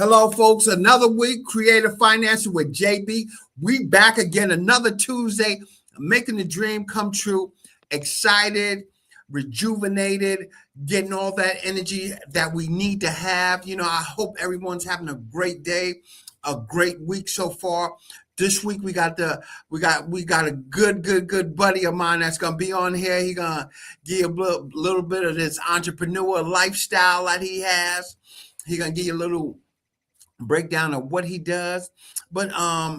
Hello, folks. Another week, Creative Financing with JB. We back again another Tuesday, making the dream come true. Excited, rejuvenated, getting all that energy that we need to have. I hope everyone's having a great day, a great week so far. This week we got a good buddy of mine that's gonna be on here. He gonna give you a little bit of this entrepreneur lifestyle that he has. He gonna give you a little breakdown of what he does, but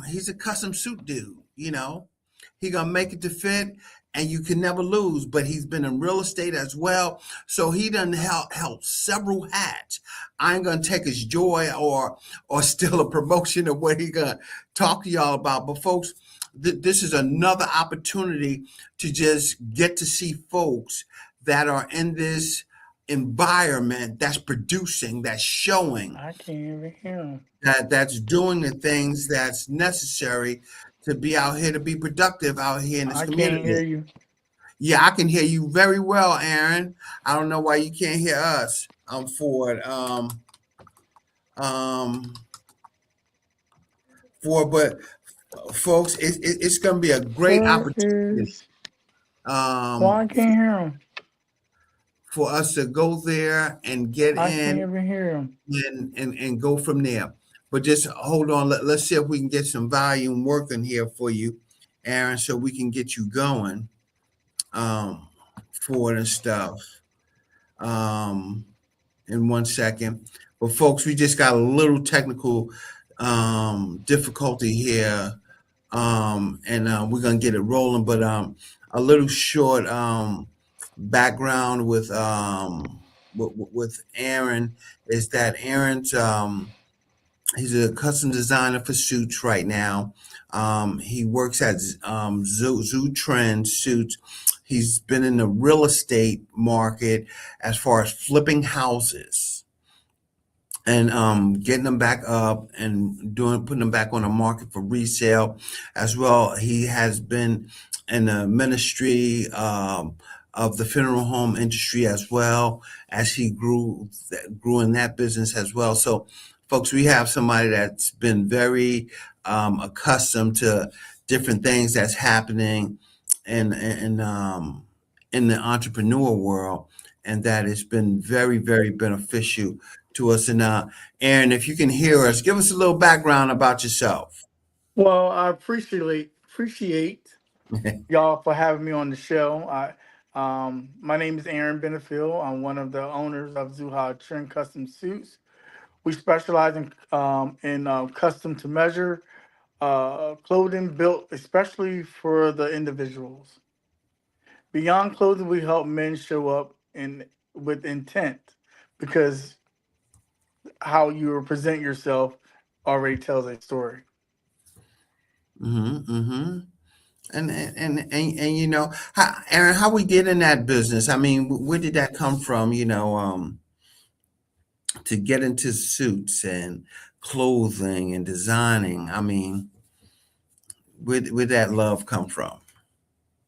he's a custom suit dude. He gonna make it to fit, and you can never lose. But he's been in real estate as well, so he done held several hats. I ain't gonna take his joy or steal a promotion of what he gonna talk to y'all about. But folks, this is another opportunity to just get to see folks that are in this environment that's producing, that's showing, I can't even hear him. that's doing the things that's necessary to be out here, to be productive out here in this I community. can't hear you. Yeah, I can hear you very well, Aaron. I don't know why you can't hear us. I'm Ford. But folks, it's going to be a great Where opportunity is? Well, I can't hear him. for us to go there and get I can't in even hear him. and go from there. But just hold on. Let's see if we can get some volume working here for you, Aaron, so we can get you going forward and stuff in 1 second. But folks, we just got a little technical difficulty here, and we're gonna get it rolling. But a little short background with Aaron is that Aaron's he's a custom designer for suits right now. He works at Zoo Trend Suits. He's been in the real estate market as far as flipping houses and getting them back up and putting them back on the market for resale as well. He has been in the ministry of the funeral home industry as well, as he grew in that business as well. So folks, we have somebody that's been very accustomed to different things that's happening in the entrepreneur world, and that has been very, very beneficial to us. And Aaron, if you can hear us, give us a little background about yourself. Well, I appreciate y'all for having me on the show. My name is Aaron Benefield. I'm one of the owners of Zuha Trend Custom Suits. We specialize in custom to measure clothing built especially for the individuals. Beyond clothing, we help men show up in with intent because how you present yourself already tells a story. Mm-hmm, mm-hmm. And Aaron, how we get in that business? I mean, where did that come from? To get into suits and clothing and designing. I mean, where that love come from?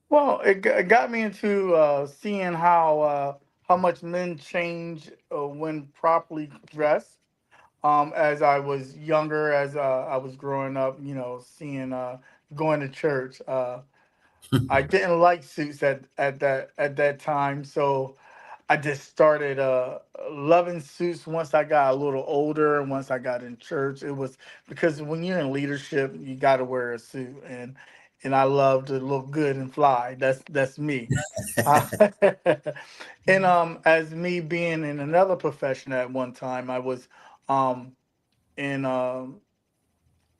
Well, it got me into seeing how much men change when properly dressed. As I was younger, as I was growing up, seeing going to church. I didn't like suits at that time, so I just started loving suits once I got a little older and once I got in church. It was because when you're in leadership, you got to wear a suit, and I love to look good and fly. That's me. Uh, and as me being in another profession at one time, I was um, in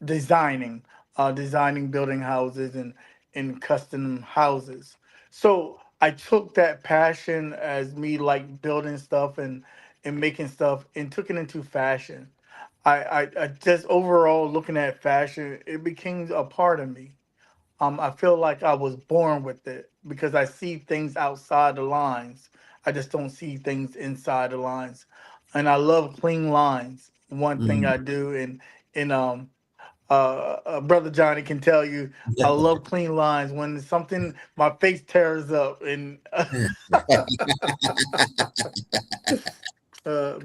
designing, designing building houses and custom houses. So I took that passion as me like building stuff and making stuff and took it into fashion. I just overall looking at fashion, it became a part of me. I feel like I was born with it because I see things outside the lines. I just don't see things inside the lines, and I love clean lines. One thing Mhm. I do, and brother Johnny can tell you, I love clean lines. When something my face tears up, and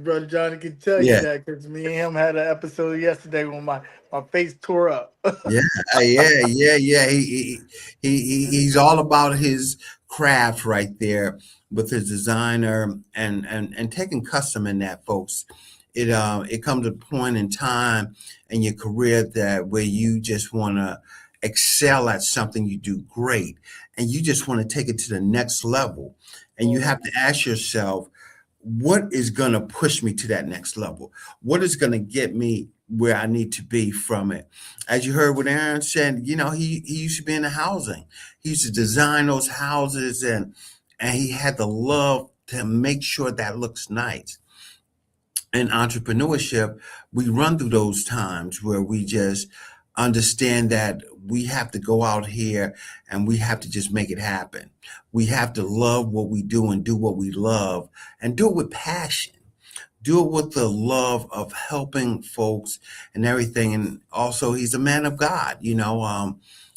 Brother Johnny can tell you Yeah. that because me and him had an episode yesterday when my face tore up. Yeah, yeah. He's all about his craft right there with his designer and taking custom in that, folks. It comes a point in time in your career that where you just want to excel at something you do great, and you just want to take it to the next level, and you have to ask yourself, what is going to push me to that next level? What is going to get me where I need to be from it? As you heard what Aaron said, he used to be in the housing. He used to design those houses, and he had the love to make sure that looks nice. In entrepreneurship, we run through those times where we just understand that we have to go out here and we have to just make it happen. We have to love what we do and do what we love and do it with passion, do it with the love of helping folks and everything. And also, he's a man of God.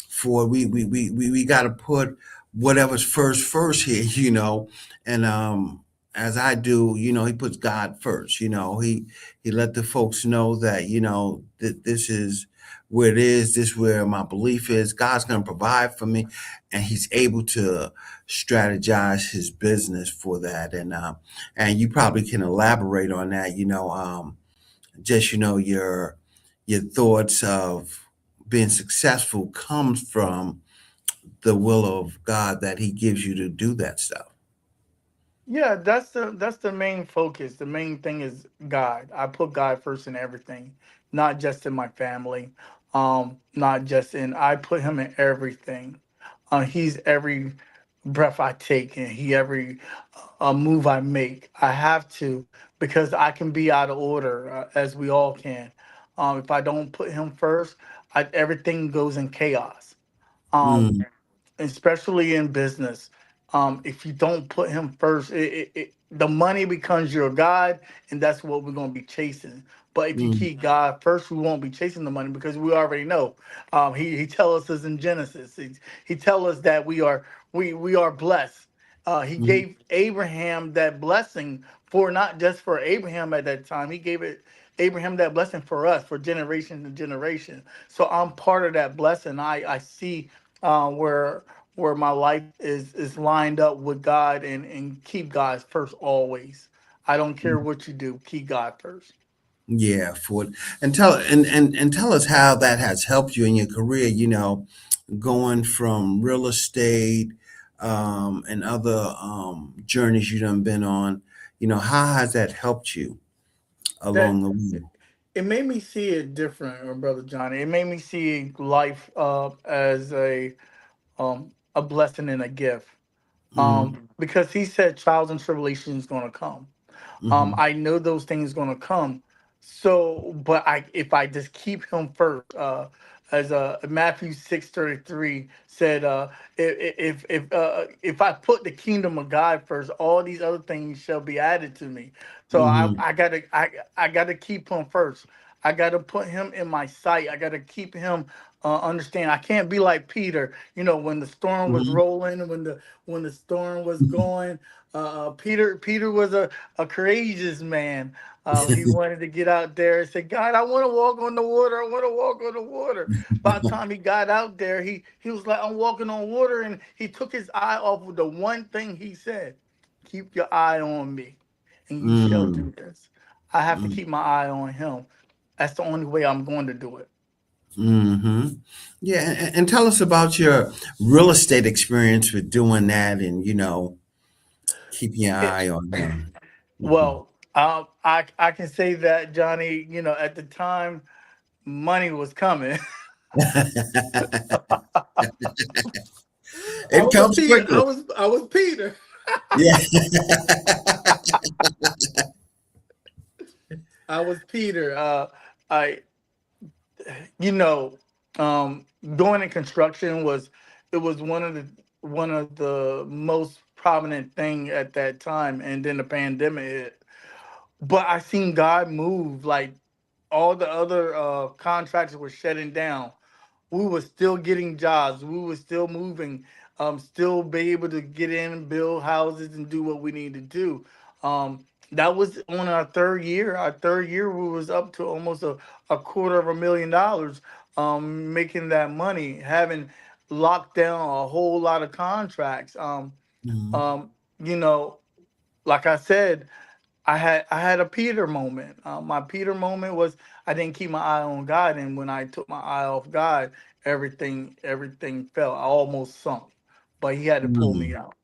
For we got to put whatever's first here. And as I do, he puts God first. He let the folks know that that this is where it is. This is where my belief is. God's going to provide for me, and He's able to strategize His business for that. And you probably can elaborate on that. Just your thoughts of being successful comes from the will of God that He gives you to do that stuff. Yeah, that's the main focus. The main thing is God. I put God first in everything, not just in my family, not just in. I put Him in everything. He's every breath I take, and He every move I make. I have to because I can be out of order, as we all can. If I don't put Him first, everything goes in chaos. Um, Mm, especially in business. If you don't put him first, the money becomes your God, and that's what we're going to be chasing. But if you mm, keep God first, we won't be chasing the money because we already know. He tell us this in Genesis. He tell us that we are blessed. He mm, gave Abraham that blessing for not just for Abraham at that time. He gave it Abraham that blessing for us for generation to generation. So I'm part of that blessing. I see where my life is lined up with God and keep God first always. I don't care mm. what you do, keep God first. Yeah, for and tell us how that has helped you in your career. Going from real estate and other journeys you done been on. How has that helped you That along the way? it made me see it different, brother Johnny. It made me see life as a blessing and a gift. Mm-hmm, Because he said trials and tribulations gonna come. mm-hmm, I know those things gonna come. So, but if I just keep him first, as Matthew 6:33 said, if I put the kingdom of God first, all these other things shall be added to me. So mm-hmm, I gotta keep him first. I gotta put him in my sight. I gotta keep him. Understand? I can't be like Peter. When the storm was mm-hmm. rolling, when the storm was going. Peter was a courageous man. He wanted to get out there and say, God, I want to walk on the water. I want to walk on the water. By the time he got out there, he was like, I'm walking on water. And he took his eye off of the one thing he said, keep your eye on me and you shall Mm, do this. I have to mm, keep my eye on him. That's the only way I'm going to do it. mm-hmm. Yeah, and tell us about your real estate experience with doing that, and keeping your It- eye on him. Mhm. well, I can say that, Johnny, at the time, money was coming. I It was comes Peter. I quickly. was I was Peter. Yeah. I was Peter. I you know, Going in construction was one of the most prominent thing at that time, and then the pandemic hit. But I seen God move like all the other contractors were shutting down. We were still getting jobs. We were still moving, still be able to get in and build houses and do what we need to do. That was on our third year. Our third year, we was up to almost a $250,000, making that money, having locked down a whole lot of contracts. Mhm. Um, you know, like I said, I had a Peter moment. My Peter moment was I didn't keep my eye on God, and when I took my eye off God, everything fell. I almost sunk, but He had to pull me Mm. out.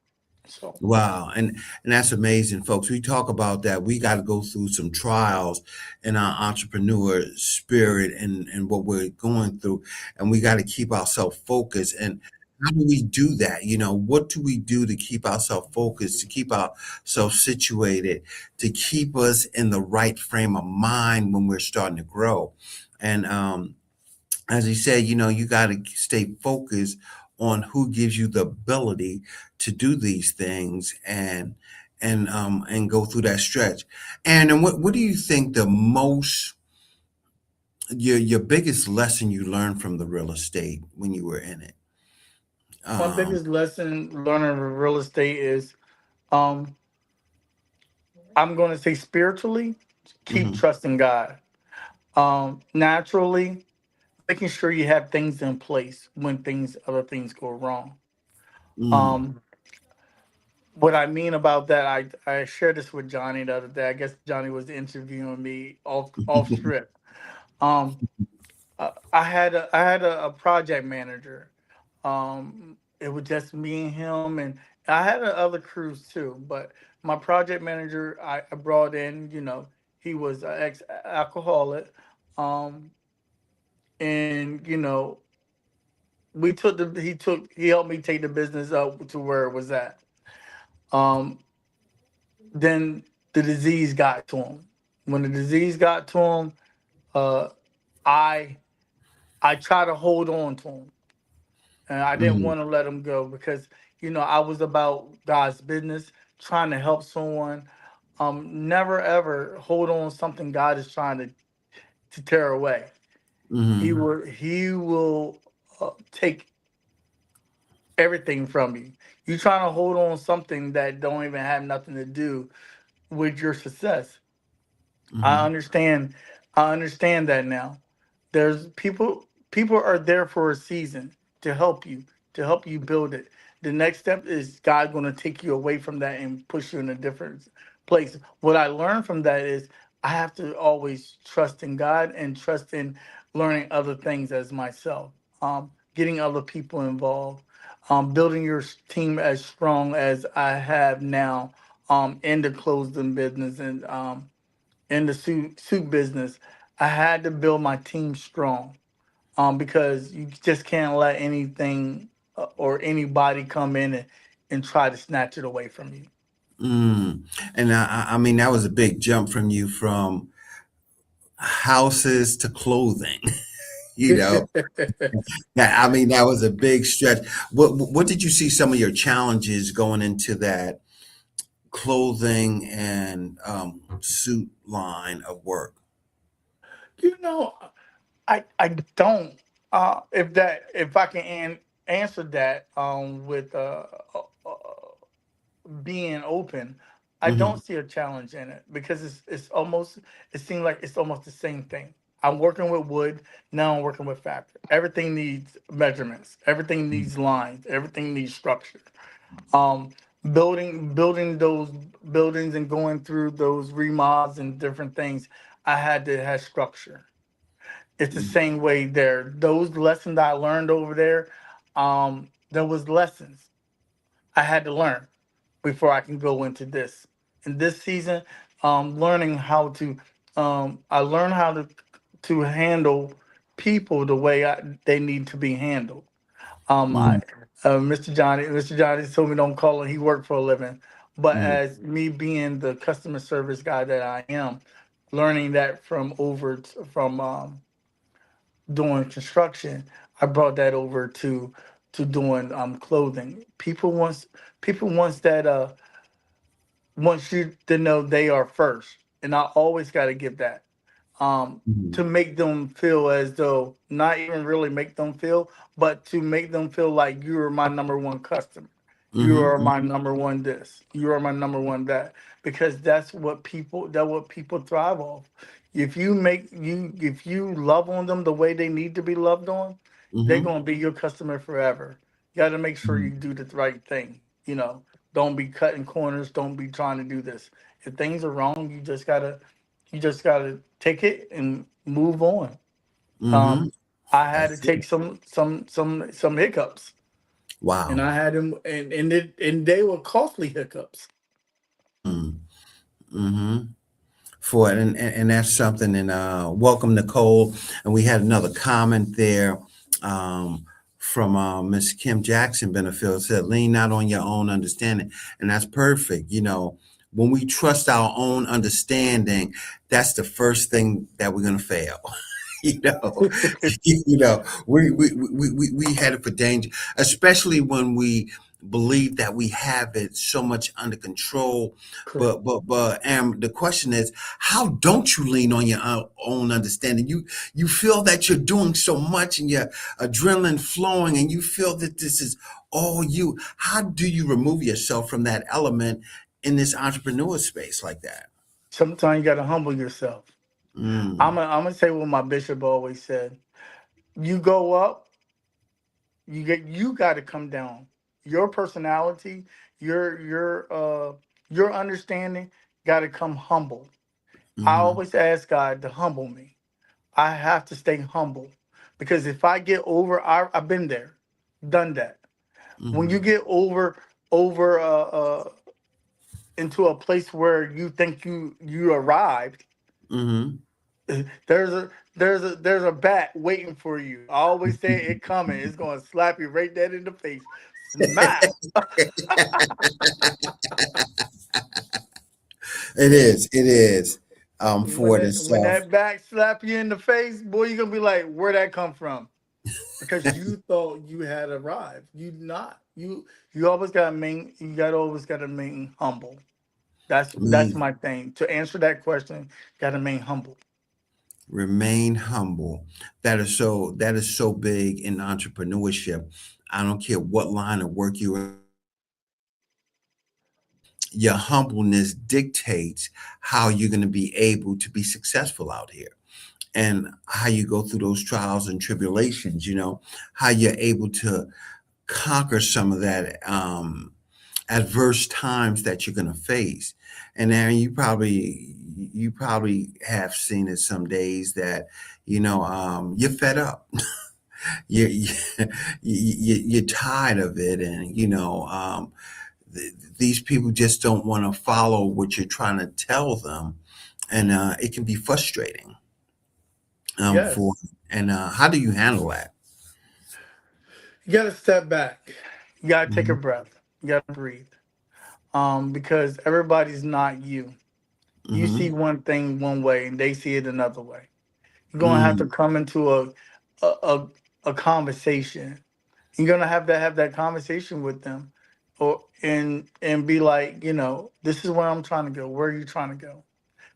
So Wow, and that's amazing, folks. We talk about that. We got to go through some trials in our entrepreneur spirit and what we're going through, and we got to keep ourselves focused. And how do we do that? What do we do to keep ourselves focused, to keep ourselves situated, to keep us in the right frame of mind when we're starting to grow? And as he said, you got to stay focused on who gives you the ability to do these things and go through that stretch. And what do you think the most your biggest lesson you learned from the real estate when you were in it? my Um, biggest lesson learning with real estate is, um, I'm going to say spiritually, keep mhm, trusting God. Naturally, making sure you have things in place when other things go wrong. mm, Um, what I mean about that, I shared this with Johnny the other day. I guess Johnny was interviewing me off script. Um, I had a project manager. It was just me and him, and I had other crews too. But my project manager, I brought in. He was an ex alcoholic, um, and he helped me take the business up to where it was at. Um, then the disease got to him. When the disease got to him, uh, I I try to hold on to him, and I didn't mm, want to let him go because I was about God's business, trying to help someone. Never ever hold on something God is trying to tear away. He mm, will he will take everything from you. You trying to hold on something that don't even have nothing to do with your success. I mm, understand. I understand that now. There's people are there for a season to help you build it. The next step is God going to take you away from that and push you in a different place. What I learned from that is I have to always trust in God and trust in learning other things as myself. Getting other people involved, building your team as strong as I have now, in the closing business and in the suit business. I had to build my team strong, because you just can't let anything or anybody come in and try to snatch it away from you. mm. And I mean, that was a big jump from you from houses to clothing. you know Yeah, I mean, that was a big stretch. What did you see some of your challenges going into that clothing and suit line of work? you know, I don't. If I can answer that, with being open, I don't Hmm. see a challenge in it because it seems like it's almost the same thing. I'm working with wood, now I'm working with fabric. Everything needs measurements, everything needs lines, everything needs structure. Um, building those buildings and going through those remodels and different things, I had to have structure. It's the same way there. Those lessons I learned over there, there was lessons I had to learn before I can go into this. In this season, learning how to, I learned how to handle people the way they need to be handled. Hmm. Mr. Johnny told me don't call him. He worked for a living, but Hmm. as me being the customer service guy that I am, learning that from doing construction, I brought that over to doing clothing. People wants that wants you to know they are first, and I always got to give that, to make them feel as though, not even really make them feel, but to make them feel like you're my number one customer. You are Mm-hmm. my number one this. You are my number one that. Because that's what people thrive off. If you love on them the way they need to be loved on, they're Mm-hmm. gonna be your customer forever. You gotta make sure you do the right thing. Don't be cutting corners, don't be trying to do this. If things are wrong, you just gotta take it and move on. Mm-hmm. Um I had to That's it. take some hiccups, and Wow. I had them, and they were costly hiccups. Mm-hmm. For it, and that's something. And welcome, Nicole. And we had another comment there um, from Miss Kim Jackson Benefield, said, "Lean not on your own understanding," and that's perfect. When we trust our own understanding, that's the first thing that we're gonna fail. you know, we headed for danger, especially when we believe that we have it so much under control. Correct. And the question is, how don't you lean on your own understanding? You feel that you're doing so much and your adrenaline flowing, and you feel that this is all you. How do you remove yourself from that element in this entrepreneur space like that? Sometimes you gotta humble yourself. I'm Mm, gonna I'm gonna say what my bishop always said. You go up, you gotta come down. Your personality, your understanding gotta come humble. I mm-hmm, always ask God to humble me. I have to stay humble, because if I get over, I've been there, done that. When you mm-hmm, get over into a place where you think you arrived, mm-hmm. there's a bat waiting for you. I always say it coming. It's gonna slap you right dead in the face. Smack. It is. It is. When For it that when itself. that bat slap you in the face, boy, you're gonna be like, where'd that come from? Because you thought you had arrived. You not. You always gotta remain humble. That's Mm, my thing. To answer that question, gotta remain humble. remain humble. That is so big in entrepreneurship. I don't care what line of work you're in. Your humbleness dictates how you're going to be able to be successful out here, and how you go through those trials and tribulations. How you're able to conquer some of that adverse times that you're going to face. And Aaron, you probably have seen it some days that you're fed up. you, you're tired of it, and these people just don't want to follow what you're trying to tell them, and it can be frustrating. For Yes. and how do you handle that? You gotta step back. You gotta take a Hmm. breath. You gotta breathe. Because everybody's not you. You see Hmm. one thing one way and they see it another way. You're gonna have to Mm, come into a a, a conversation. You're gonna have to have that conversation with them, and be like, this is where I'm trying to go. Where are you trying to go?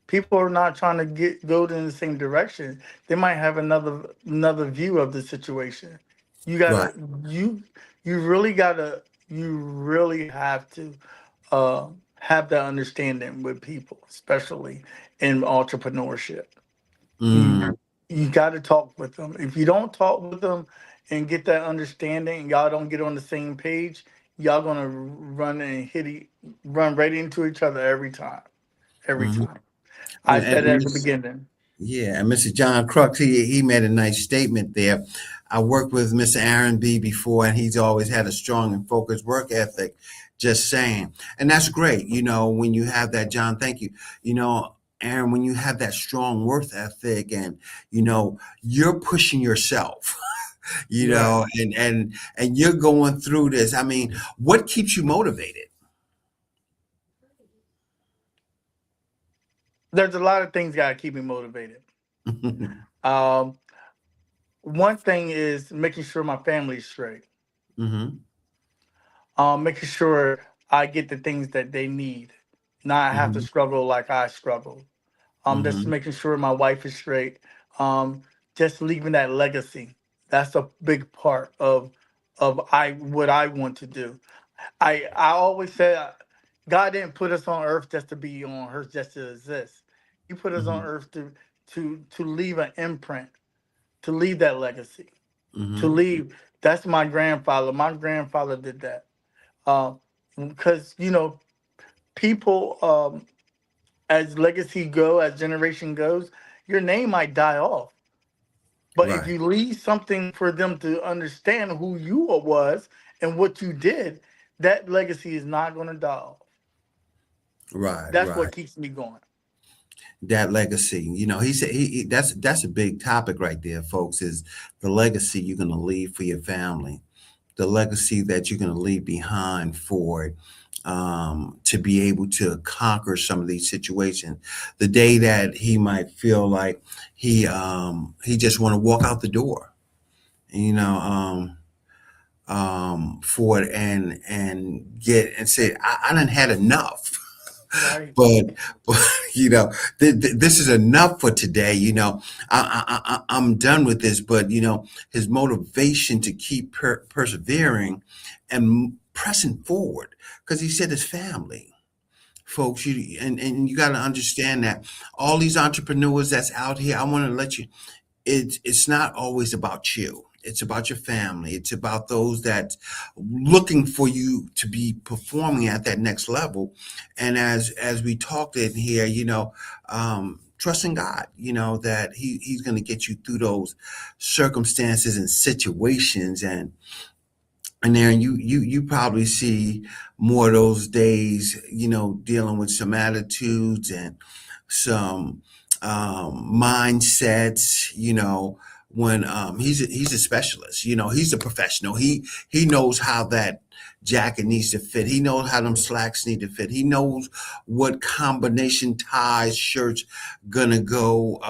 People are not trying to go in the same direction. They might have another view of the situation. You right. gotta you you really gotta you really have to uh, have that understanding with people, especially in entrepreneurship. Mm, You got to talk with them. If you don't talk with them and get that understanding, y'all don't get on the same page, y'all gonna run right into each other every time. Every hmm. time. I said it And at the beginning. yeah, and Mr. John Crux, he made a nice statement there. I worked with Mr. Aaron B before, and he's always had a strong and focused work ethic. Just saying, and that's great. When you have that, John. Thank you. Aaron, when you have that strong work ethic, and you're pushing yourself, Right. and you're going through this. I mean, what keeps you motivated? There's a lot of things gotta keep me motivated. Um, One thing is making sure my family's straight. Hmm. Making sure I get the things that they need, not have to Hmm. struggle like I struggle. Just Hmm. making sure my wife is straight. Um, just leaving that legacy. That's a big part of I what I want to do. I always say God didn't put us on earth just to be on earth just to exist. He put us on Hmm. earth to leave an imprint, to leave that legacy, to Hmm. leave. That's my grandfather. My grandfather did that. Uh, because people, as legacy go, as generation goes, your name might die off. But if Right, you leave something for them to understand who you was and what you did, that legacy is not going to die off. right, That's right. what keeps me going. That legacy, he said that's a big topic right there, folks. Is the legacy you're going to leave for your family, the legacy that you're going to leave behind for it, to be able to conquer some of these situations. The day that he might feel like he just want to walk out the door, you know, for it and get and say, I done had enough. Right. but this is enough for today. I'm done with this. But his motivation to keep persevering and pressing forward, because he said his family, folks. And you got to understand that all these entrepreneurs that's out here, I want to let you, it's not always about you. It's about your family. It's about those that looking for you to be performing at that next level. And as we talked in here, trusting God, that he's going to get you through those circumstances and situations. And then you probably see more of those days, dealing with some attitudes and some mindsets, when he's a specialist, he's a professional. He knows how that jacket needs to fit. He knows how them slacks need to fit. He knows what combination ties, shirts gonna go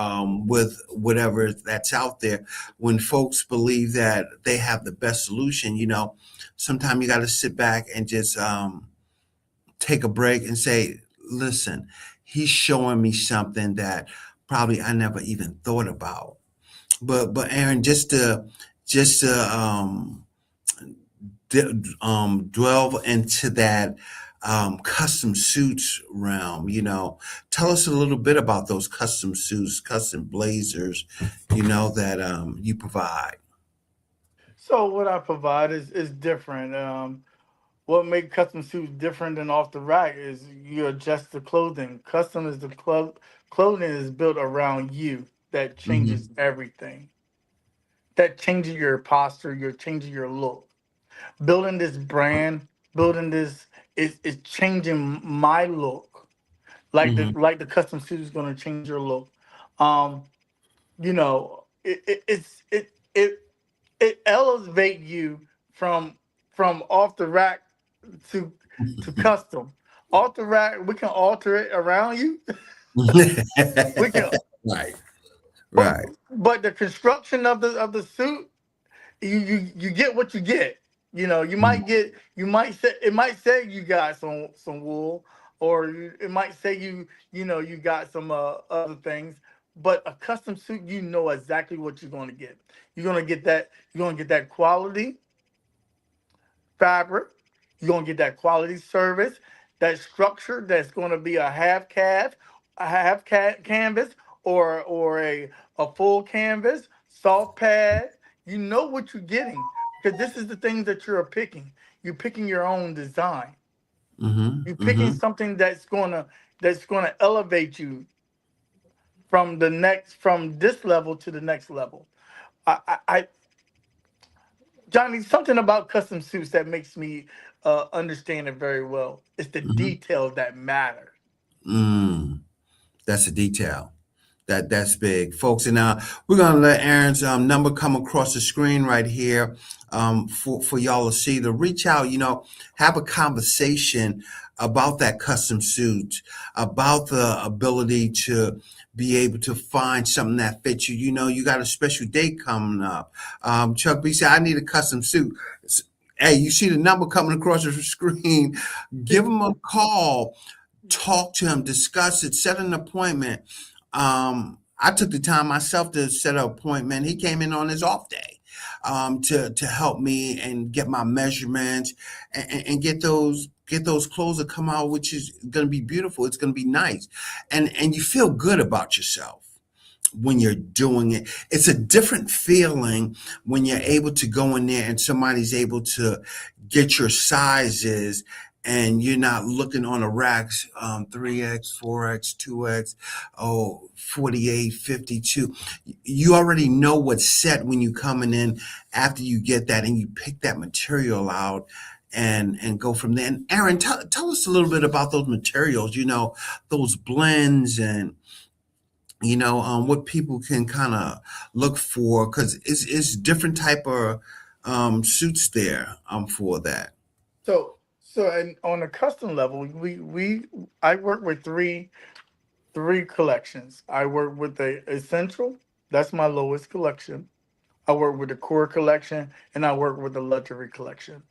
with whatever that's out there. When folks believe that they have the best solution, sometimes you got to sit back and just take a break and say, listen, he's showing me something that probably I never even thought about. But Aaron, just to delve into that custom suits realm, tell us a little bit about those custom suits, custom blazers, that you provide. So what I provide is different. What makes custom suits different than off the rack is you adjust the clothing. Custom is the clothing is built around you that changes Hmm. everything. That changes your posture, your changes your look. Building this brand, building this is changing my look. Hmm. Like the custom suit is going to change your look. Um, it elevate you from off the rack to custom. Off the rack, we can alter it around you. We can, Right, but right. the construction of the suit, you get what you get. You might say it might say you got some wool, or it might say you got some other things. But a custom suit, you know exactly what you're going to get. You're going to get that quality fabric. You're gonna get that quality service, that structure that's gonna be a canvas, or a full canvas, soft pad. You know what you're getting because this is the things that you're picking. You're picking your own design. Hmm. You're picking Hmm. something that's gonna elevate you from this level to the next level. I Johnny, something about custom suits that makes me understand it very well. It's the Hmm. details that matter. Mm. That's a detail. That's big, folks. And we're gonna let Aaron's number come across the screen right here, for y'all to see. To reach out, have a conversation about that custom suit, about the ability to be able to find something that fits you. You got a special date coming up. Chuck B said, "I need a custom suit." Hey, you see the number coming across the screen? Give him a call, talk to him, discuss it, set an appointment. I took the time myself to set an appointment. He came in on his off day. to help me and get my measurements and get those clothes to come out, which is going to be beautiful. It's going to be nice, and you feel good about yourself when you're doing it. It's a different feeling when you're able to go in there and somebody's able to get your sizes and you're not looking on the racks, 3X, 4X, 2X, 48, 52. You already know what's set when you coming in after you get that and you pick that material out and go from there. And Aaron, tell us a little bit about those materials, those blends and what people can kind of look for, because it's different type of suits there for that. So and on a custom level, we I work with three collections. I work with the essential, that's my lowest collection. I work with the core collection, and I work with the luxury collection.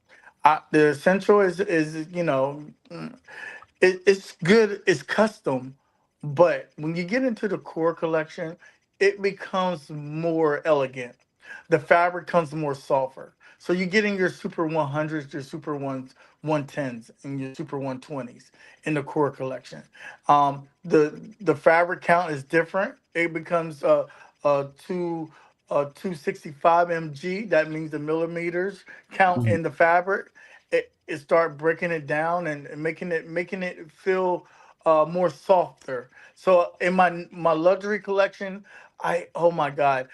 The essential is it's good, it's custom, but when you get into the core collection, it becomes more elegant. The fabric comes more softer. So you're getting your super 100s, your super 110s, and your super 120s in the core collection. The fabric count is different. It becomes two 265 mg. That means the millimeters count Mhm. in the fabric. It start breaking it down and making it feel more softer. So in my luxury collection, I oh my god,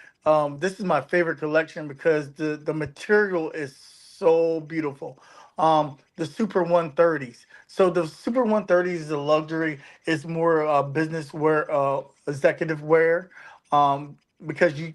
this is my favorite collection because the material is so beautiful. The Super 130s. So the Super 130s is a luxury. It's more business wear, executive wear. Because you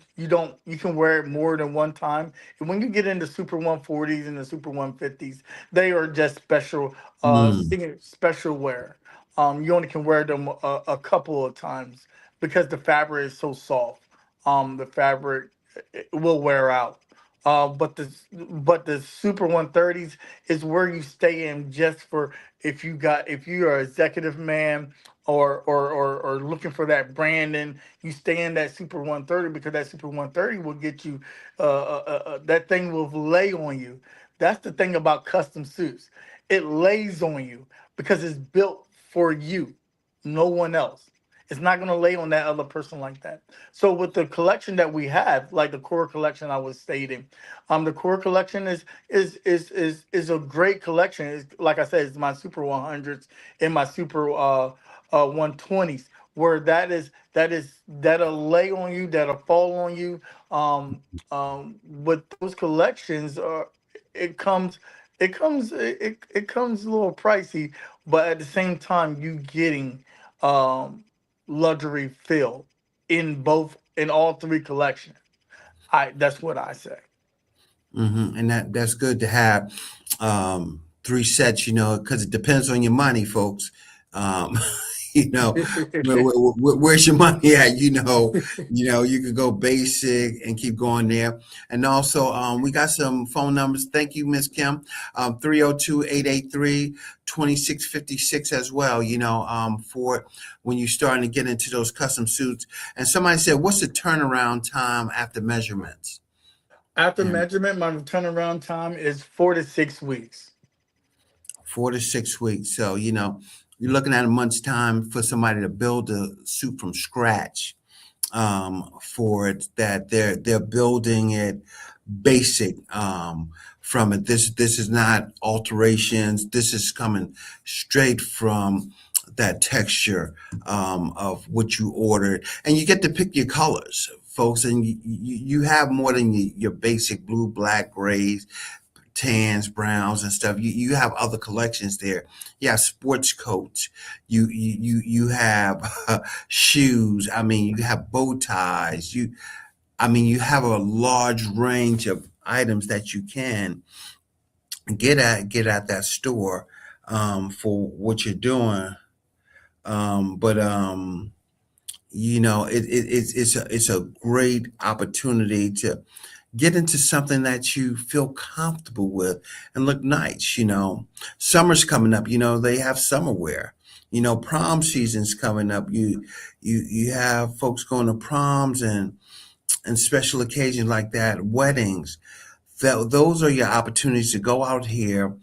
can wear it more than one time. And when you get into Super 140s and the Super 150s, they are just Mm. singing special wear. You only can wear them a couple of times because the fabric is so soft. The fabric it will wear out. But the Super 130s is where you stay in just for if you are an executive man or looking for that brand, and you stay in that Super 130 because that Super 130 will get you that thing will lay on you. That's the thing about custom suits. It lays on you because it's built for you, no one else. It's not going to lay on that other person like that. So with the collection that we have, like the core collection I was stating, the core collection is a great collection. Like I said, it's my super 100s and my super 120s, where that'll lay on you, that'll fall on you. With those collections, it comes it comes a little pricey, but at the same time, you getting um luxury feel in all three collections. I That's what I say. And that's good to have three sets, because it depends on your money, folks. Um, you know, where's your money at? You could go basic and keep going there. And also, we got some phone numbers. Thank you, Miss Kim. 302-883-2656 as well, for when you're starting to get into those custom suits. And somebody said, what's the turnaround time after measurements? After And measurement, my turnaround time is 4 to 6 weeks. 4 to 6 weeks. So, you're looking at a month's time for somebody to build a suit from scratch, for it, that they're building it basic, from it. This is not alterations. This is coming straight from that texture, of what you ordered, and you get to pick your colors, folks, and you have more than your basic blue, black, grays, tans, browns, and stuff. You have other collections there. You have sports coats. You have shoes. I mean, you have bow ties. You have a large range of items that you can get at that store, for what you're doing. But it's a great opportunity to get into something that you feel comfortable with and look nice. Summer's coming up. They have summer wear. Prom season's coming up. You have folks going to proms, and and special occasions like that, weddings, those are your opportunities to go out here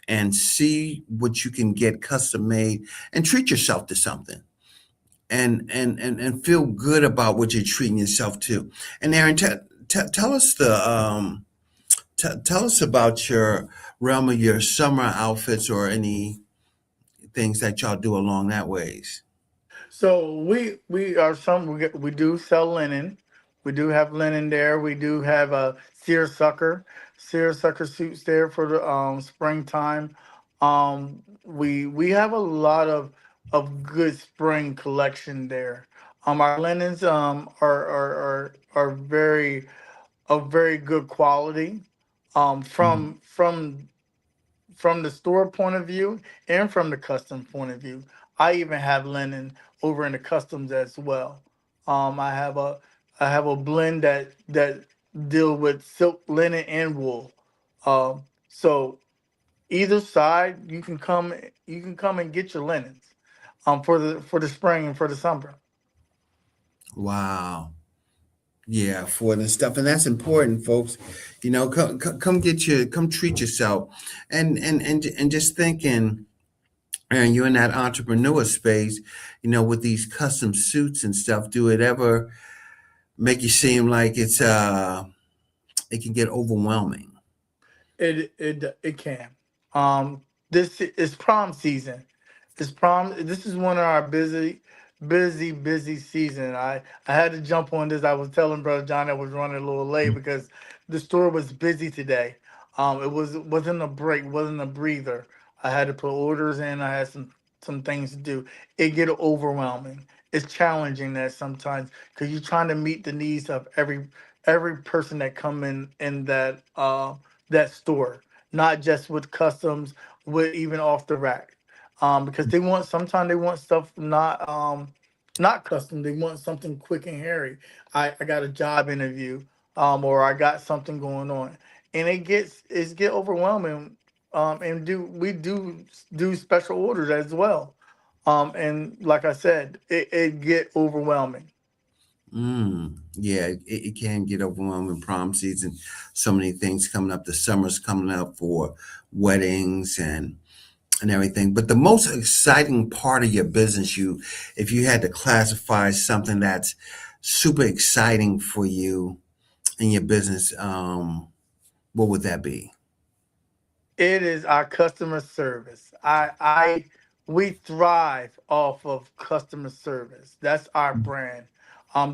and see what you can get custom made and treat yourself to something and feel good about what you're treating yourself to. And Aaron, tell us tell us about your realm of your summer outfits or any things that y'all do along that ways. So we are some we do sell linen. We do have linen there. We do have a seersucker suits there for the springtime. We have a lot of good spring collection there. Our linens are very of very good quality. Mhm. From the store point of view and from the custom point of view. I even have linen over in the customs as well. Um, I have a I have a blend that deal with silk, linen, and wool. So either side, you can come and get your linens for the spring and for the summer. Wow. Yeah, for the stuff, and that's important, folks. Come get your, come treat yourself, and just thinking, and you're in that entrepreneur space, with these custom suits and stuff. Do it ever make you seem like it can get overwhelming? It can. Um, this is prom season. It's prom. This is one of our busy season. I had to jump on this. I was telling Brother John I was running a little late because the store was busy today. Wasn't a break, wasn't a breather. I had to put orders in. I had some things to do. It get overwhelming. It's challenging that sometimes because you're trying to meet the needs of every person that come in that store, not just with customs, with even off the rack. Because they want sometimes they want stuff not custom. They want something quick and hairy. I got a job interview, or I got something going on, and it get overwhelming. And do special orders as well. And like I said, it get overwhelming. Yeah, it can get overwhelming. Prom season, so many things coming up. The summer's coming up for weddings and everything. But the most exciting part of your business, if you had to classify something that's super exciting for you in your business, what would that be? It is our customer service. I We thrive off of customer service. That's our brand.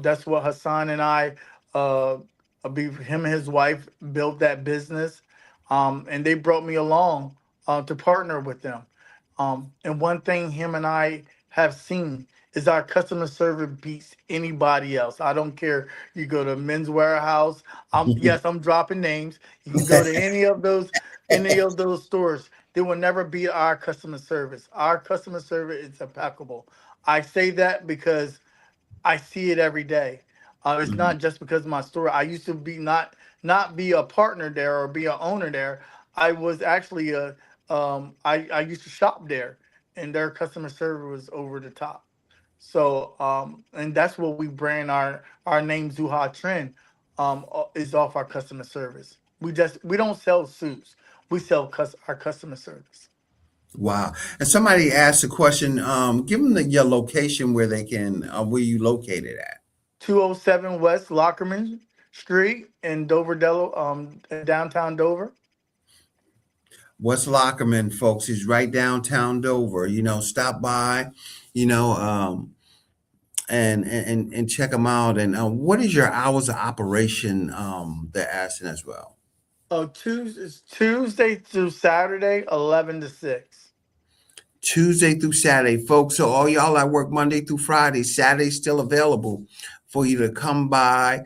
That's what Hassan and I, uh, him and his wife built that business, and they brought me along to partner with them. And one thing him and I have seen is our customer service beats anybody else. I don't care. You go to Men's Warehouse. Yes, I'm dropping names. You can go to any of those stores. They will never beat our customer service. Our customer service is impeccable. I say that because I see it every day. It's Mhm. not just because of my store. I used to not be a partner there or be a owner there. I was actually I used to shop there, and their customer service was over the top. So and that's what we brand our name Zuha Trend is off our customer service. We don't sell suits. We sell our customer service. Wow. And somebody asked a question. Give them your location where they can, where you located at. 207 West Lockerman Street in Dover, in downtown Dover. West Lockerman, folks, is right downtown Dover. Stop by, you know, and check them out. And what is your hours of operation? They're asking as well. Oh, Tuesday through Saturday, 11 to 6. Tuesday through Saturday, folks. So all y'all that work Monday through Friday, Saturday's still available for you to come by,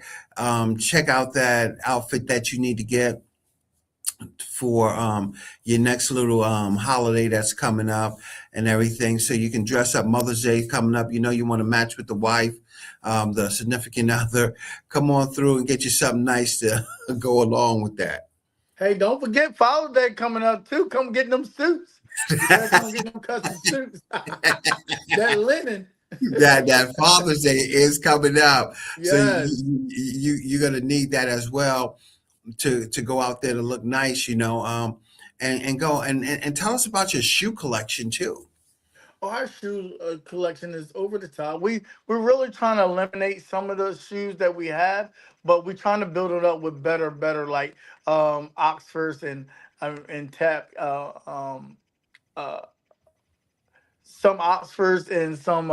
check out that outfit that you need to get for your next little holiday that's coming up and everything. So you can dress up. Mother's Day coming up. You want to match with the wife, the significant other. Come on through and get you something nice to go along with that. Hey, don't forget Father's Day coming up too. Come get them suits. You better come get them custom suits. That linen. that Father's Day is coming up, so Yes. you're gonna need that as well to go out there to look nice, and go and tell us about your shoe collection too. Our shoe collection is over the top. We're really trying to eliminate some of the shoes that we have, but we're trying to build it up with better like Oxfords and tap uh, some Oxfords and some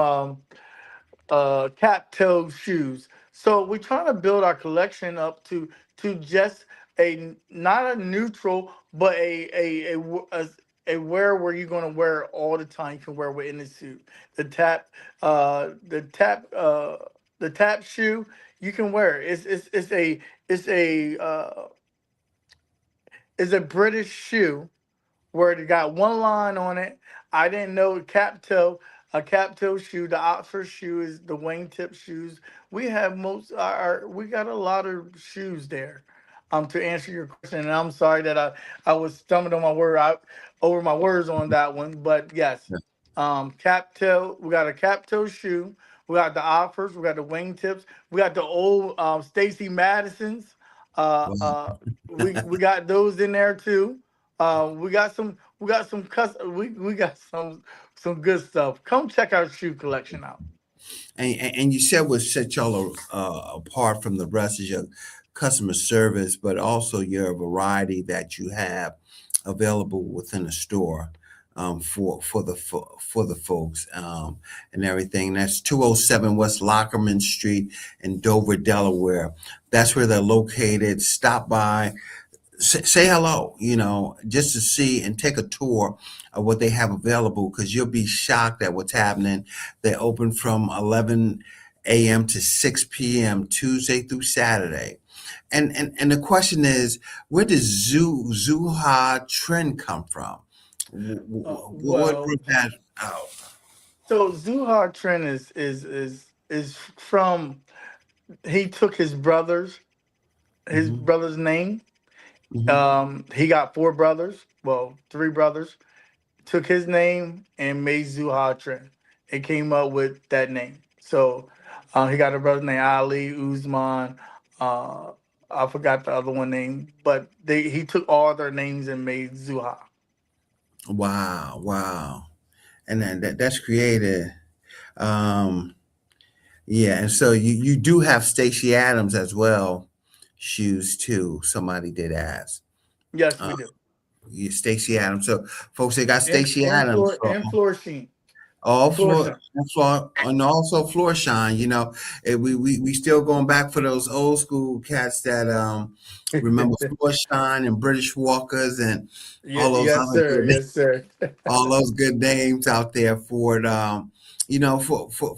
cat toe shoes. So we're trying to build our collection up to just a not a neutral, but a wear where you're going to wear it all the time. You can wear it within the suit. The tap, the tap, the tap shoe. You can wear it. It's a it's a British shoe where it got one line on it. I didn't know a cap toe shoe. The Oxford shoe is the wingtip shoes. We have we got a lot of shoes there. To answer your question, and I'm sorry that I was stumbling on my word out over my words on that one, but yes, cap toe. We got a cap toe shoe. We got the Oxfords. We got the wingtips. We got the old Stacy Madisons. Uh, Wow. uh, we got those in there too. We got some we got some good stuff. Come check our shoe collection out. And you said what set y'all apart from the rest is your customer service, but also your variety that you have available within the store, for the folks, and everything. That's 207 West Lockerman Street in Dover, Delaware. That's where they're located. Stop by, say hello, just to see and take a tour of what they have available, because you'll be shocked at what's happening. They open from 11 a.m. to 6 p.m. Tuesday through Saturday. And the question is, where does Zuha trend come from? What Well, brought that out? so Zuhar Trent is from he took his Hmm. brother's name. Hmm. He got four brothers, well, three brothers. Took his name and made Zuhar Trent. It came up with that name. So he got a brother named Ali Uzman. Uh, I forgot the other one name, but he took all their names and made Zuha. Wow, wow. And then that's creative. Um, Yeah, and so you do have Stacey Adams as well, shoes too. Somebody did ask. Yes, Uh, we do. Stacey Adams. So folks, they got Stacey Adams. So And Floor Sheen. all Floor floor, Sheen. and also floor shine. We still going back for those old school cats that remember floor shine and British Walkers and all those Yes, other sir. good Yes, sir. all those good names out there for it.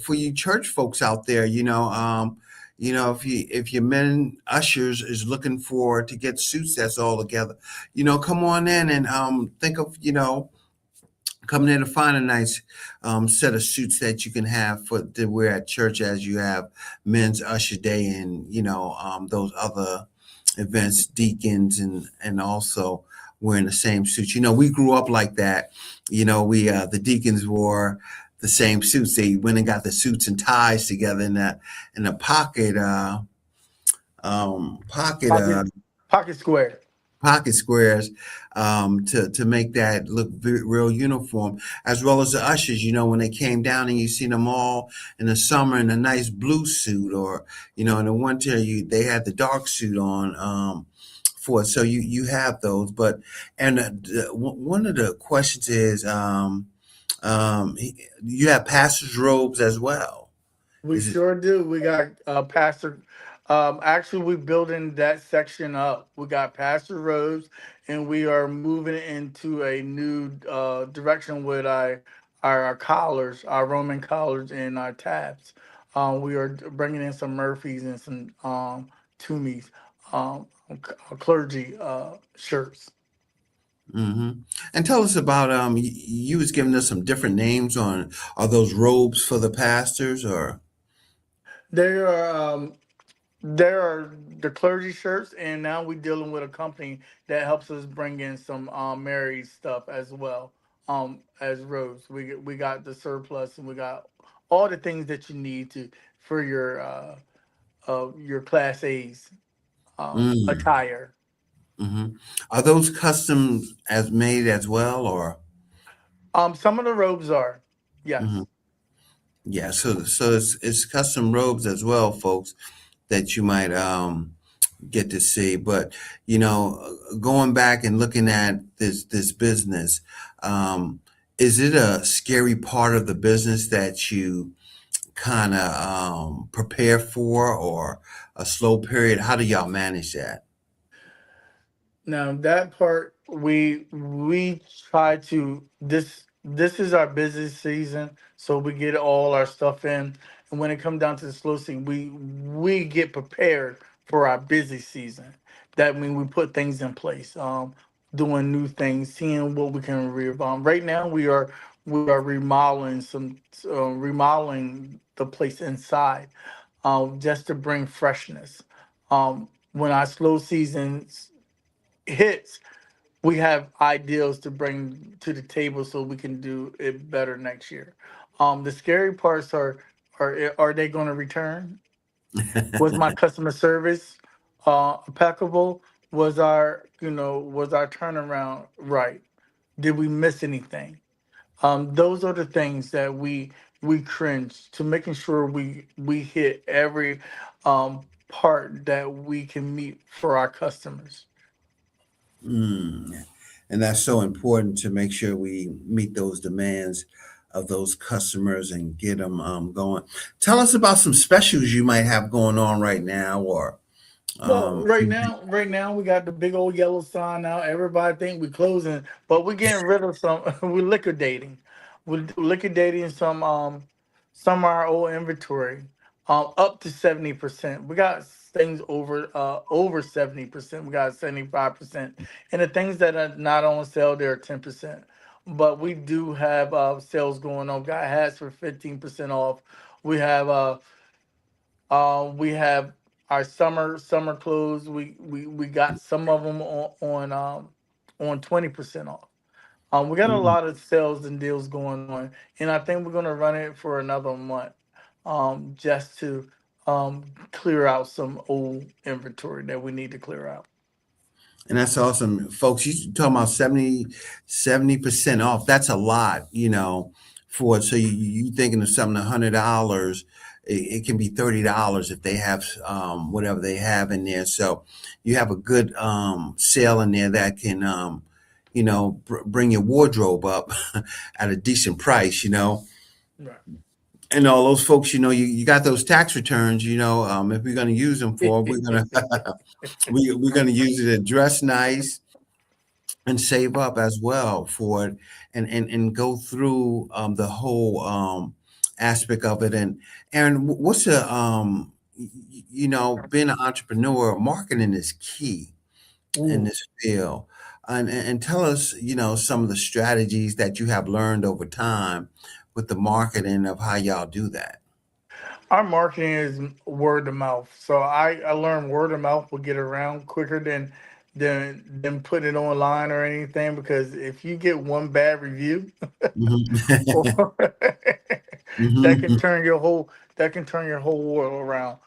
For you church folks out there, if your men ushers is looking for to get suits that's all together, come on in and think of coming in to find a nice set of suits that you can have for to wear at church as you have men's usher day and those other events, deacons, and also wearing the same suits. We grew up like that. We the deacons wore the same suits. They went and got the suits and ties together in the pocket Pocket Pocket Square. pocket squares, to make that look real uniform, as well as the ushers. When they came down and you see them all in the summer in a nice blue suit, or in the winter they had the dark suit on. For it. So you have those, but and one of the questions is, you have pastors' robes as well. We Is it? sure do. We got Pastor. Actually, we're building that section up. We got Pastor Rose, and we are moving into a new direction with our collars, our Roman collars, and our tabs. We are bringing in some Murphys and some Toomies, clergy shirts. Hmm. And tell us about, you was giving us some different names on, are those robes for the pastors or? There are there are the clergy shirts, and now we're dealing with a company that helps us bring in some Mary stuff as well. As Rose, we got the surplus, and we got all the things that you need to for your Class A's Mm, attire. hmm. Are those customs as made as well, or? Some of the robes are, Hmm. yes. Yeah, so it's custom robes as well, folks, that you might get to see. But going back and looking at this business, um, is it a scary part of the business that you kind of prepare for, or a slow period? How do y'all manage that? Now that part we try to this is our busy season, so we get all our stuff in. And when it comes down to the slow season, we get prepared for our busy season. That means we put things in place, doing new things, seeing what we can revamp. Right now, we are remodeling the place inside, just to bring freshness. When our slow season hits, we have ideals to bring to the table so we can do it better next year. The scary parts are they going to return? Was my customer service impeccable? Was our turnaround right? Did we miss anything? Those are the things that we cringe to, making sure we hit every part that we can meet for our customers. Mm. And that's so important to make sure we meet those demands of those customers and get them going. Tell us about some specials you might have going on right now, or Well, um, right now we got the big old yellow sign out. Everybody think we closing, but we're getting rid of some. We're liquidating. We're liquidating some of our old inventory, up to 70%. We got things over 70%. We got 75%, and the things that are not on sale, they're 10%. But we do have sales going on. Got hats for 15% off. We have we have our summer clothes. We got some of them on 20% off. We got a mm, lot of sales and deals going on, and I think we're gonna run it for another month, just to clear out some old inventory that we need to clear out. and that's awesome, folks. You talking about 70% off? That's a lot, for so you thinking of something $100. It can be $30 if they have whatever they have in there. So you have a good sale in there that can bring your wardrobe up at a decent price. Right. And all those folks, you got those tax returns. If we're going to use them for, we're going to use it to dress nice and save up as well for it, and go through the whole aspect of it. And Aaron, what's the being an entrepreneur, marketing is key in Ooh. this field. And tell us, some of the strategies that you have learned over time with the marketing of how y'all do that. Our marketing is word of mouth. So I learned word of mouth will get around quicker than putting it online or anything, because if you get one bad review, or Mhm. that can Mhm. turn your whole world around.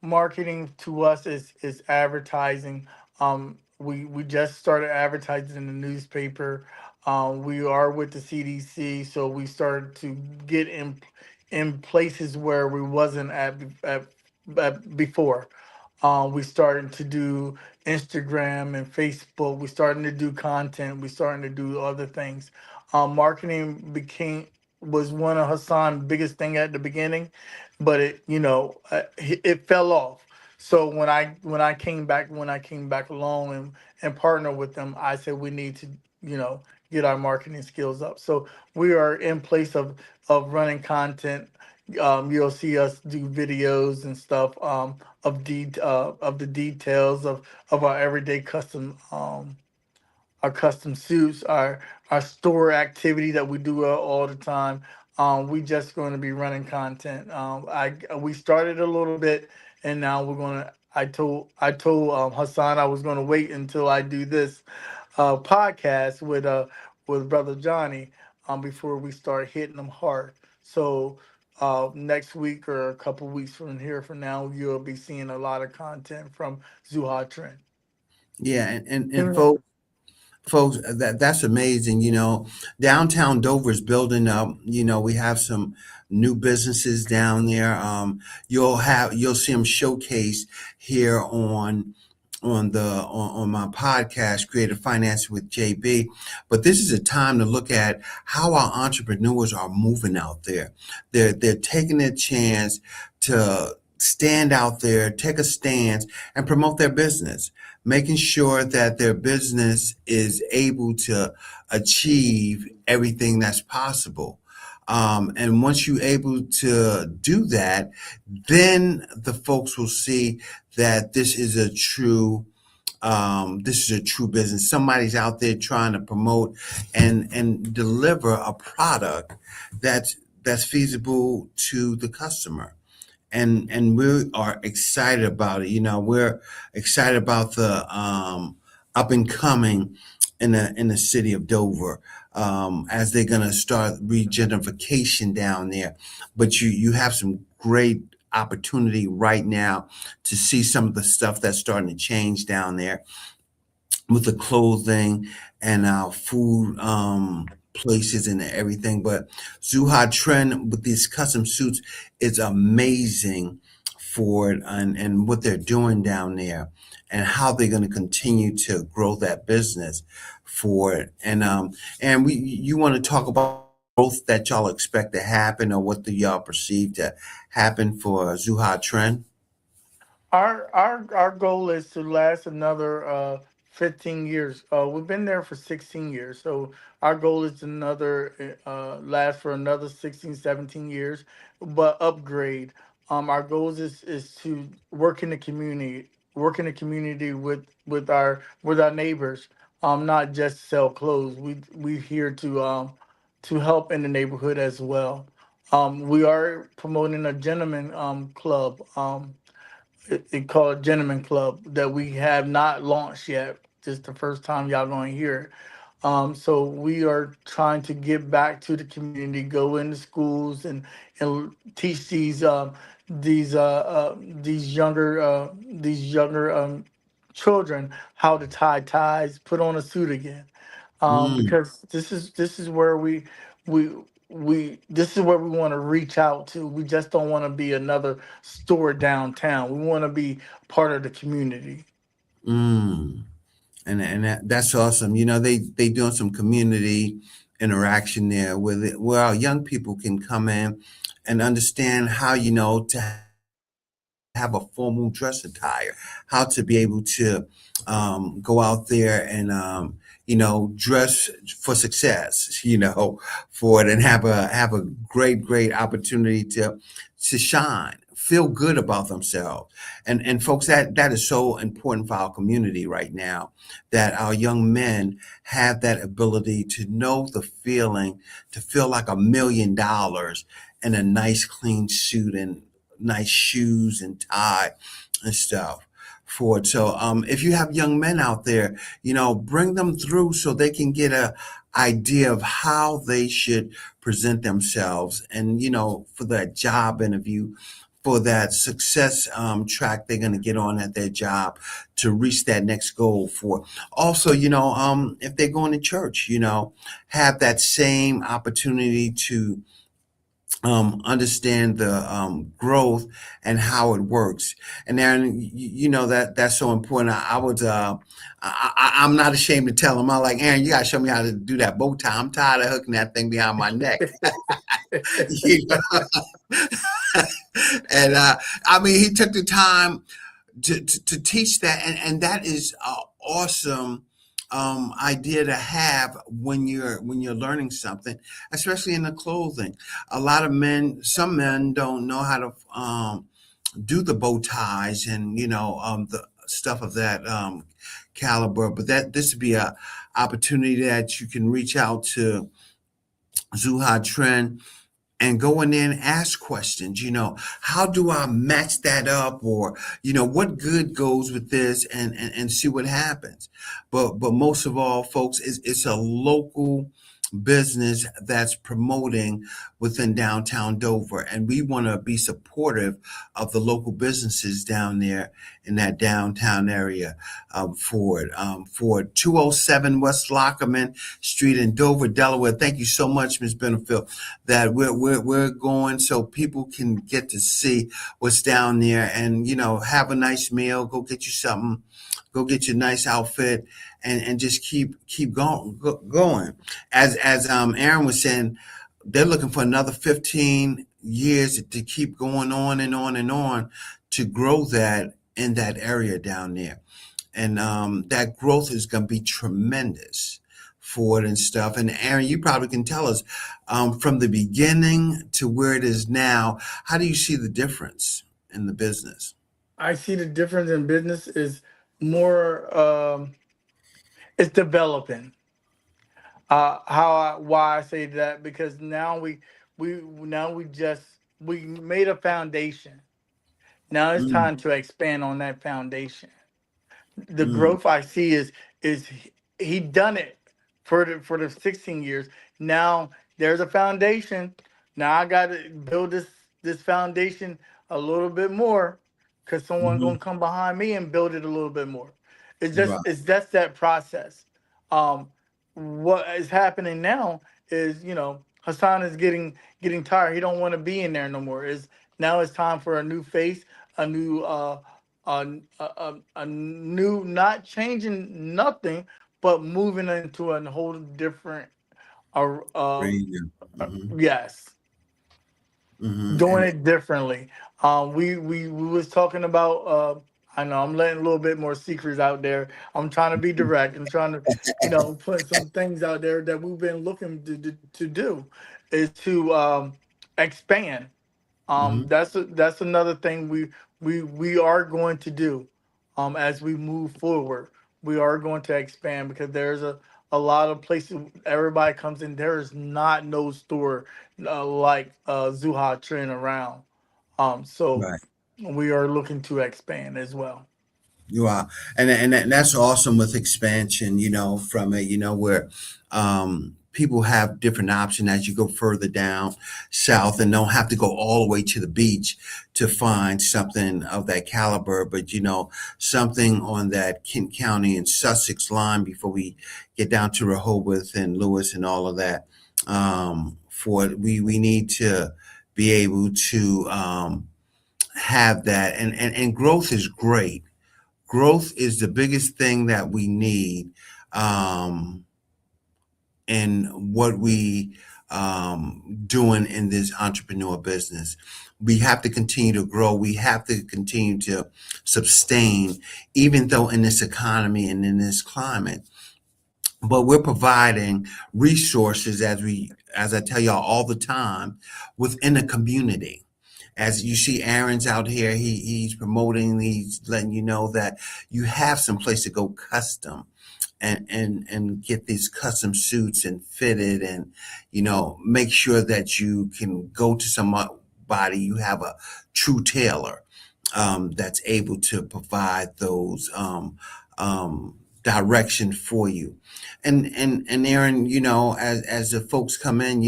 Marketing to us is advertising. We just started advertising in the newspaper. We are with the CDC, so we started to get in places where we wasn't at before. We starting to do Instagram and Facebook. We starting to do content. We starting to do other things. Marketing became was one of Hassan's biggest thing at the beginning, but it fell off. So when I came back along and partner with them, I said we need to get our marketing skills up. So we are in place of running content. You'll see us do videos and stuff, of the details of our everyday our custom suits, our store activity that we do all the time. We just going to be running content. We started a little bit, and now we're gonna. I told Hassan I was going to wait until I do this podcast with brother Johnny, before we start hitting them hard. So next week or a couple weeks from here from now, you'll be seeing a lot of content from Zuha Trend. Yeah, and folks, that's amazing. Downtown Dover's building up. We have some new businesses down there. You'll see them showcased here on my podcast, Creative Finance with JB. But this is a time to look at how our entrepreneurs are moving out there. They're taking a chance to stand out there, take a stance, and promote their business, making sure that their business is able to achieve everything that's possible. And once you're able to do that, then the folks will see that this is a true business. Somebody's out there trying to promote and deliver a product that's feasible to the customer. And we are excited about it. We're excited about the up and coming in the city of Dover, as they're going to start regentrification down there. But you have some great opportunity right now to see some of the stuff that's starting to change down there with the clothing and our food places and everything. But Zuha Trend with these custom suits is amazing for it, and what they're doing down there and how they're going to continue to grow that business for it. And you want to talk about growth that y'all expect to happen, or what do y'all perceive to happen for Zuha Trend? Our goal is to last another 15 years. We've been there for 16 years, so our goal is another last for another 16, 17 years, but upgrade. Our goals is to work in the community with our neighbors. Not just sell clothes. We here to help in the neighborhood as well. We are promoting a gentleman club. It called Gentleman Club that we have not launched yet. This is the first time y'all going to hear it. So we are trying to give back to the community, go into schools and teach these younger children how to tie ties, put on a suit again. Mm, Because this is where we this is where we want to reach out to. We just don't want to be another store downtown. We want to be part of the community. mm. That's awesome. They doing some community interaction there where our young people can come in and understand how to have a formal dress attire, how to be able to go out there and dress for success, for it, and have a great opportunity to shine, feel good about themselves. And folks, that is so important for our community right now, that our young men have that ability to know the feeling, to feel like $1 million in a nice clean suit and nice shoes and tie and stuff for it. So if you have young men out there, bring them through so they can get a idea of how they should present themselves, and for that job interview, for that success track they're going to get on at their job to reach that next goal. For also, if they're going to church, have that same opportunity to understand the growth and how it works. And then that's so important. I'm not ashamed to tell them. I'm like, Aaron, you gotta show me how to do that bow tie. I'm tired of hooking that thing behind my neck. You know? And I mean, he took the time to teach that, and that is awesome idea to have when you're learning something, especially in the clothing. A lot of men, some men don't know how to do the bow ties and the stuff of that caliber. But this would be a opportunity that you can reach out to Zuha Trend and go in there and ask questions. How do I match that up, or what good goes with this, and see what happens. But most of all, folks, it's a local business that's promoting within downtown Dover. And we want to be supportive of the local businesses down there in that downtown area for 207 West Lockerman Street in Dover, Delaware. Thank you so much, Ms. Benefield, that we're going so people can get to see what's down there and, have a nice meal, go get you something, go get your nice outfit and just keep going. As Aaron was saying, they're looking for another 15 years to keep going on and on and on to grow that in that area down there. And that growth is going to be tremendous for it and stuff. And Aaron, you probably can tell us from the beginning to where it is now, how do you see the difference in the business? I see the difference in business is more it's developing. Why I say that, because we made a foundation. Now it's Mm, time to expand on that foundation. The mm, growth I see is he done it for the 16 years. Now there's a foundation. Now I got to build this foundation a little bit more, because someone mhm. gonna come behind me and build it a little bit more. Right. It's just that process. Um, what is happening now is, Hassan is getting tired. He don't want to be in there no more. Is Now it's time for a new face, a new a new, not changing nothing, but moving into a whole different Range. Hmm. yes, Hmm. doing it differently. We was talking about I know I'm letting a little bit more secrets out there. I'm trying to be direct. I'm trying to, put some things out there that we've been looking to do, is to expand. Hmm. That's another thing we are going to do. As we move forward, we are going to expand, because there's a lot of places everybody comes in. There is not no store like Zuha Trend around. So Right. we are looking to expand as well. You are, and that's awesome with expansion. From it, where people have different options as you go further down south, and don't have to go all the way to the beach to find something of that caliber. But something on that Kent County and Sussex line before we get down to Rehoboth and Lewis and all of that. For we need to be able to have that, and growth is great. Growth is the biggest thing that we need um, in what we doing in this entrepreneur business. We have to continue to grow. We have to continue to sustain, even though in this economy and in this climate. But we're providing resources, as I tell y'all all the time, within the community. As you see Aaron's out here, he's promoting, he's letting you know that you have some place to go custom and get these custom suits and fitted, and make sure that you can go to somebody, you have a true tailor that's able to provide those direction for you. And Aaron, as the folks come in,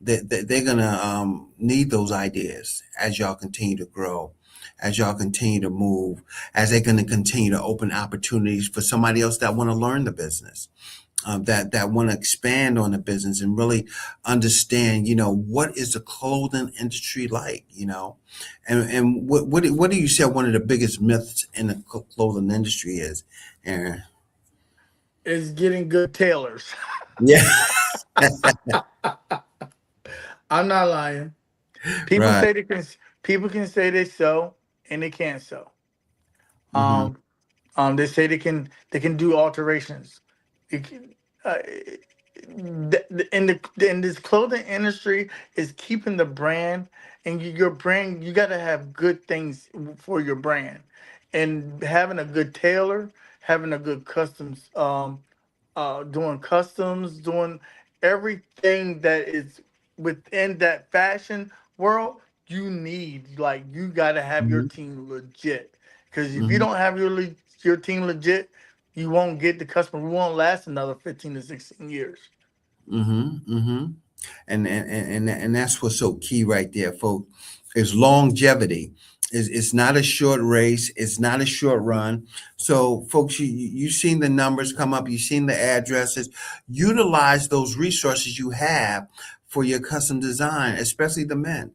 they're gonna need those ideas as y'all continue to grow, as y'all continue to move, as they're gonna continue to open opportunities for somebody else that want to learn the business, that want to expand on the business and really understand, what is the clothing industry like, and what do you say one of the biggest myths in the clothing industry is, Aaron? Is getting good tailors. Yeah. I'm not lying. People Right. say they can. People can say they sew and they can't sew. Mm-hmm. Um, they say they can do alterations. You can, in this clothing industry is keeping the brand, and your brand. You got to have good things for your brand, and having a good tailor, having a good customs, doing customs, doing everything that is within that fashion world. You got to have your Mm-hmm. team legit, because if you Mm-hmm. don't have your team legit, you won't get the customer. We won't last another 15 to 16 years. Mm-hmm. Mm-hmm. And that's what's so key right there, folks. Is longevity. It's not a short race. It's not a short run. So, folks, you've seen the numbers come up. You've seen the addresses. Utilize those resources you have for your custom design, especially the men.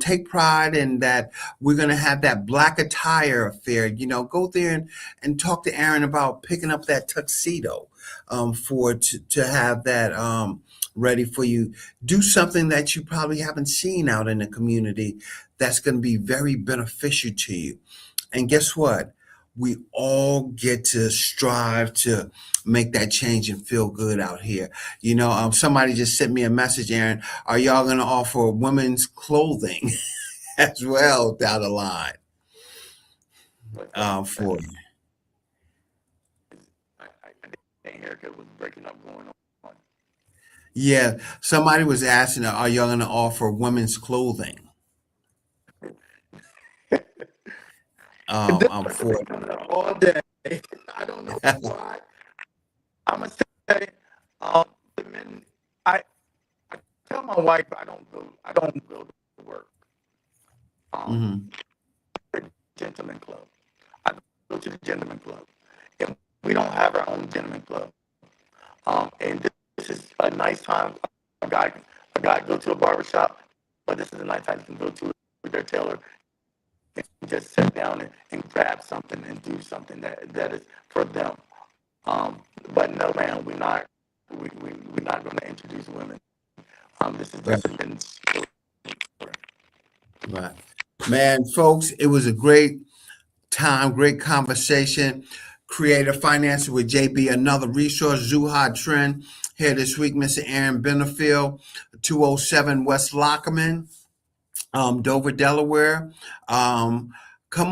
Take pride in that. We're going to have that black attire affair. Go there and talk to Aaron about picking up that tuxedo to have that ready for you. Do something that you probably haven't seen out in the community that's going to be very beneficial to you. And guess what? We all get to strive to make that change and feel good out here. Somebody just sent me a message, Aaron. Are y'all going to offer women's clothing as well down the line for you? Haircut was breaking up going on. Yeah, somebody was asking, are y'all going to offer women's clothing? For all day. I don't know why. I'm gonna say, the men. I tell my wife I don't go to work. Mhm. Gentleman club. I go to the gentleman club, and we don't have our own gentleman club. And this is a nice time. A guy go to a barbershop, but this is a nice time you can go to their tailor and just sit down and grab something and do something that is for them. But no, man, we're not going to introduce women. This is Right, just a men's. right. Man, folks, it was a great time, great conversation. Creative Financing with JB, another resource, Zuhad Trend. Here this week, Mr. Aaron Benefield, 207 West Lockerman, Dover, Delaware. Come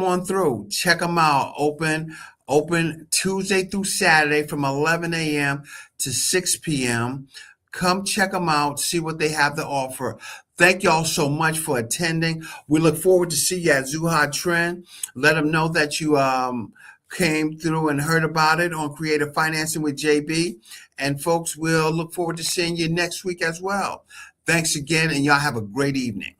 on through, check them out. Open Tuesday through Saturday from 11 a.m. to 6 p.m. Come check them out, see what they have to offer. Thank y'all so much for attending. We look forward to see you at Zuhad Trend. Let them know that you came through and heard about it on Creative Financing with JB. And folks, we'll look forward to seeing you next week as well. Thanks again, and y'all have a great evening.